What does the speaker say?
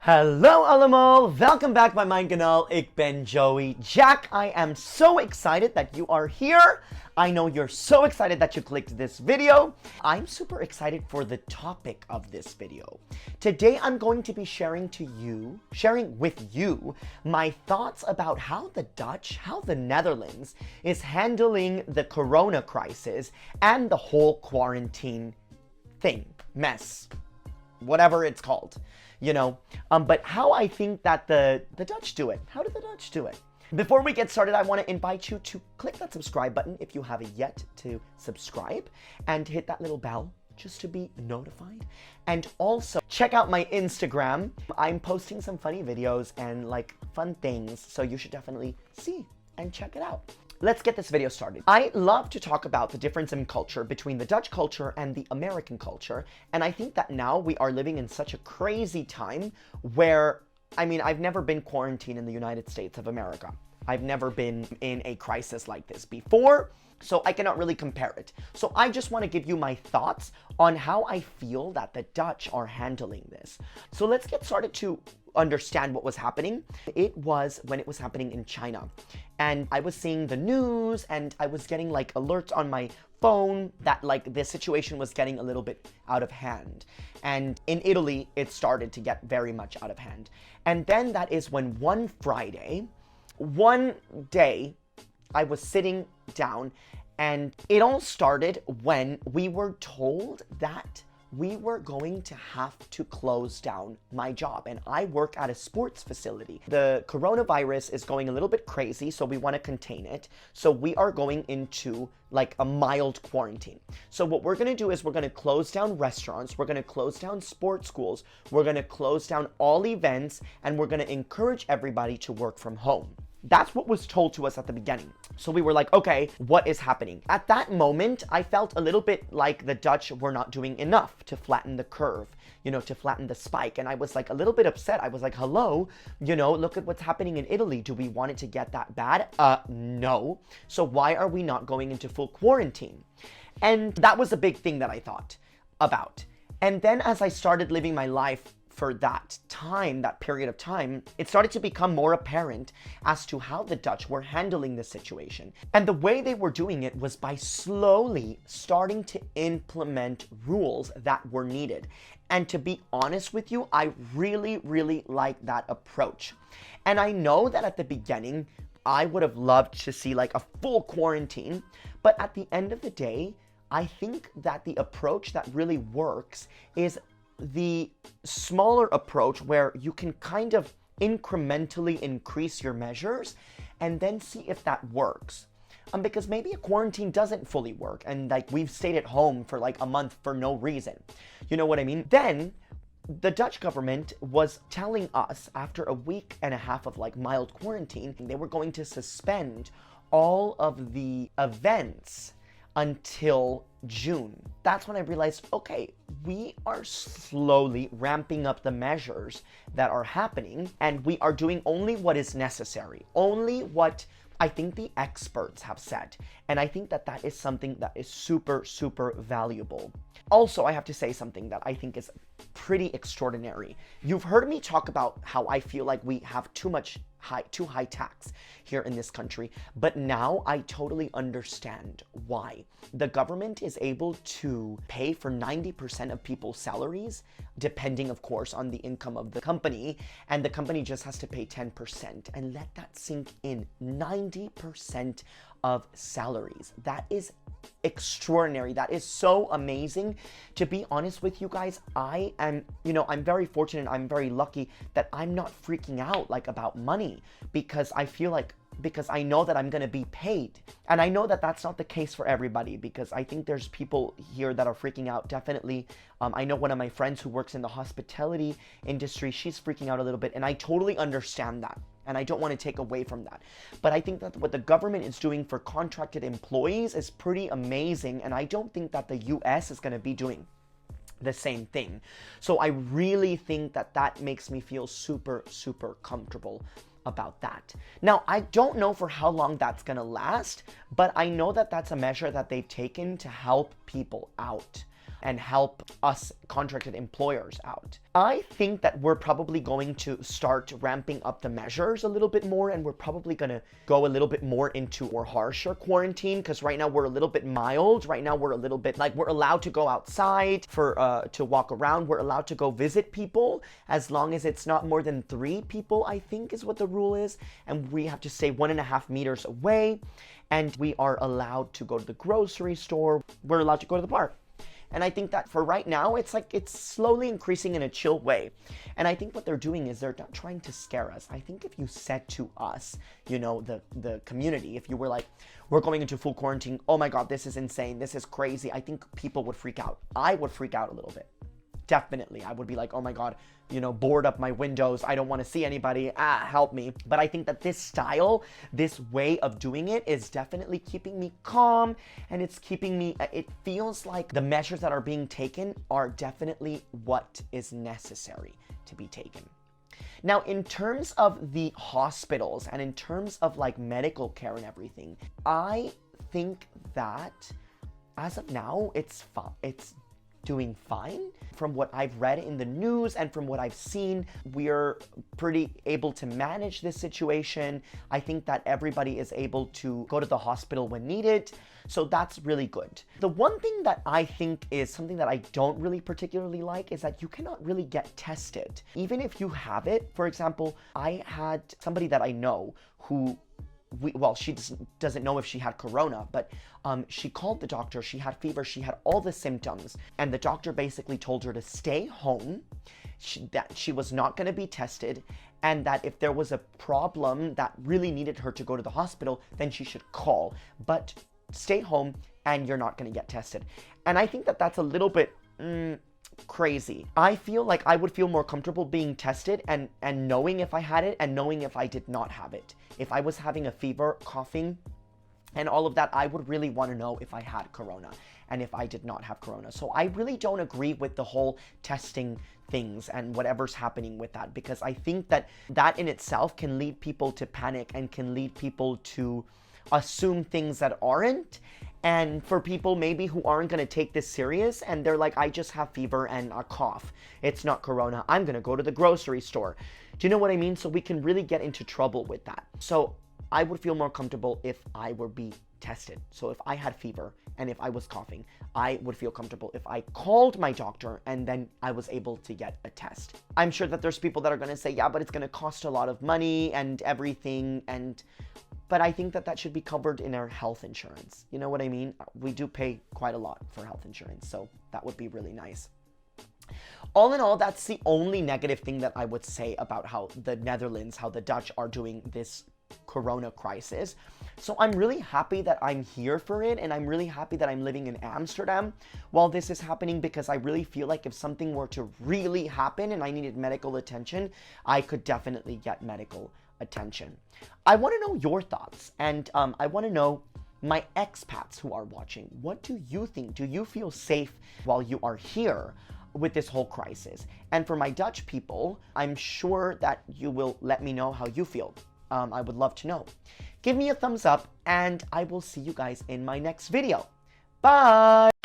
Hallo allemaal, welkom back bij mijn kanaal. Ik ben Joey Jack. I am so excited that you are here. I know you're so excited that you clicked this video. I'm super excited for the topic of this video. Today I'm going to be sharing with you my thoughts about how the Dutch, how the Netherlands is handling the corona crisis and the whole quarantine mess, whatever it's called. But how I think that the Dutch do it. How do the Dutch do it? Before we get started, I want to invite you to click that subscribe button if you haven't yet to subscribe and hit that little bell just to be notified. And also check out my Instagram. I'm posting some funny videos and fun things, so you should definitely see and check it out. Let's get this video started. I love to talk about the difference in culture between the Dutch culture and the American culture. And I think that now we are living in such a crazy time where, I've never been quarantined in the United States of America. I've never been in a crisis like this before, so I cannot really compare it. So I just want to give you my thoughts on how I feel that the Dutch are handling this. So let's get started to understand what was happening. It was when it was happening in China. And I was seeing the news and I was getting alerts on my phone that this situation was getting a little bit out of hand. And in Italy, it started to get very much out of hand. And then that is when one day, I was sitting down and it all started when we were told that we were going to have to close down my job, and I work at a sports facility. The coronavirus is going a little bit crazy, so we want to contain it. So we are going into a mild quarantine. So what we're going to do is we're going to close down restaurants, we're going to close down sports schools, we're going to close down all events, and we're going to encourage everybody to work from home. That's what was told to us at the beginning. So we were like, okay, what is happening? At that moment, I felt a little bit like the Dutch were not doing enough to flatten the curve, to flatten the spike. And I was a little bit upset. I was like, hello, look at what's happening in Italy. Do we want it to get that bad? No. So why are we not going into full quarantine? And that was a big thing that I thought about. And then as I started living my life for that period of time, it started to become more apparent as to how the Dutch were handling the situation. And the way they were doing it was by slowly starting to implement rules that were needed. And to be honest with you, I really, really like that approach. And I know that at the beginning, I would have loved to see a full quarantine, but at the end of the day, I think that the approach that really works is the smaller approach where you can kind of incrementally increase your measures and then see if that works. Because maybe a quarantine doesn't fully work and we've stayed at home for a month for no reason. You know what I mean? Then the Dutch government was telling us after a week and a half of mild quarantine, they were going to suspend all of the events until June. That's when I realized, okay, we are slowly ramping up the measures that are happening, and we are doing only what is necessary, only what I think the experts have said. And I think that that is something that is super, super valuable. Also, I have to say something that I think is pretty extraordinary. You've heard me talk about how I feel like we have too high tax here in this country, but now I totally understand why. The government is able to pay for 90% of people's salaries, depending, of course, on the income of the company, and the company just has to pay 10%. And let that sink in. 90% of salaries. That is extraordinary. That is so amazing. To be honest with you guys, I'm very fortunate, I'm very lucky that I'm not freaking out about money, because I know that I'm going to be paid. And I know that that's not the case for everybody, because I think there's people here that are freaking out, definitely. I know one of my friends who works in the hospitality industry, she's freaking out a little bit, and I totally understand that. And I don't want to take away from that. But I think that what the government is doing for contracted employees is pretty amazing, and I don't think that the US is going to be doing the same thing. So I really think that that makes me feel super, super comfortable about that. Now, I don't know for how long that's going to last, but I know that that's a measure that they've taken to help people out. and help us contracted employers out. I think that we're probably going to start ramping up the measures a little bit more, and we're probably going to go a little bit more into more harsher quarantine, because right now we're a little bit mild. Right now we're a little bit like, we're allowed to go outside to walk around. We're allowed to go visit people as long as it's not more than 3 people, I think is what the rule is. And we have to stay 1.5 meters away. And we are allowed to go to the grocery store. We're allowed to go to the park. And I think that for right now, it's like it's slowly increasing in a chill way. And I think what they're doing is they're not trying to scare us. I think if you said to us, you know, the community, if you were like, we're going into full quarantine, oh my God, this is insane, this is crazy, I think people would freak out. I would freak out a little bit. Definitely. I would be like, oh my God, you know, board up my windows. I don't want to see anybody. Help me. But I think that this style, this way of doing it is definitely keeping me calm, and it's keeping me, it feels like the measures that are being taken are definitely what is necessary to be taken. Now, in terms of the hospitals and in terms of like medical care and everything, I think that as of now, it's doing fine. From what I've read in the news and from what I've seen, we're pretty able to manage this situation. I think that everybody is able to go to the hospital when needed. So that's really good. The one thing that I think is something that I don't really particularly like is that you cannot really get tested. Even if you have it, for example, I had somebody that I know who she doesn't know if she had corona, but she called the doctor. She had fever. She had all the symptoms. And the doctor basically told her to stay home, that she was not going to be tested, and that if there was a problem that really needed her to go to the hospital, then she should call. But stay home and you're not going to get tested. And I think that that's a little bit crazy. I feel like I would feel more comfortable being tested and knowing if I had it and knowing if I did not have it. If I was having a fever, coughing, and all of that, I would really want to know if I had corona and if I did not have corona. So I really don't agree with the whole testing things and whatever's happening with that, because I think that that in itself can lead people to panic and can lead people to assume things that aren't. And for people maybe who aren't going to take this serious and they're like, I just have fever and a cough, it's not corona, I'm going to go to the grocery store. Do you know what I mean? So we can really get into trouble with that. So I would feel more comfortable if I were be tested. So if I had fever and if I was coughing, I would feel comfortable if I called my doctor and then I was able to get a test. I'm sure that there's people that are going to say, yeah, but it's going to cost a lot of money and everything, but I think that that should be covered in our health insurance. You know what I mean? We do pay quite a lot for health insurance, so that would be really nice. All in all, that's the only negative thing that I would say about how the Netherlands, how the Dutch are doing this corona crisis. So I'm really happy that I'm here for it, and I'm really happy that I'm living in Amsterdam while this is happening, because I really feel like if something were to really happen and I needed medical attention, I could definitely get medical attention. I want to know your thoughts, and I want to know, my expats who are watching, what do you think? Do you feel safe while you are here with this whole crisis? And for my Dutch people, I'm sure that you will let me know how you feel. I would love to know. Give me a thumbs up, and I will see you guys in my next video. Bye!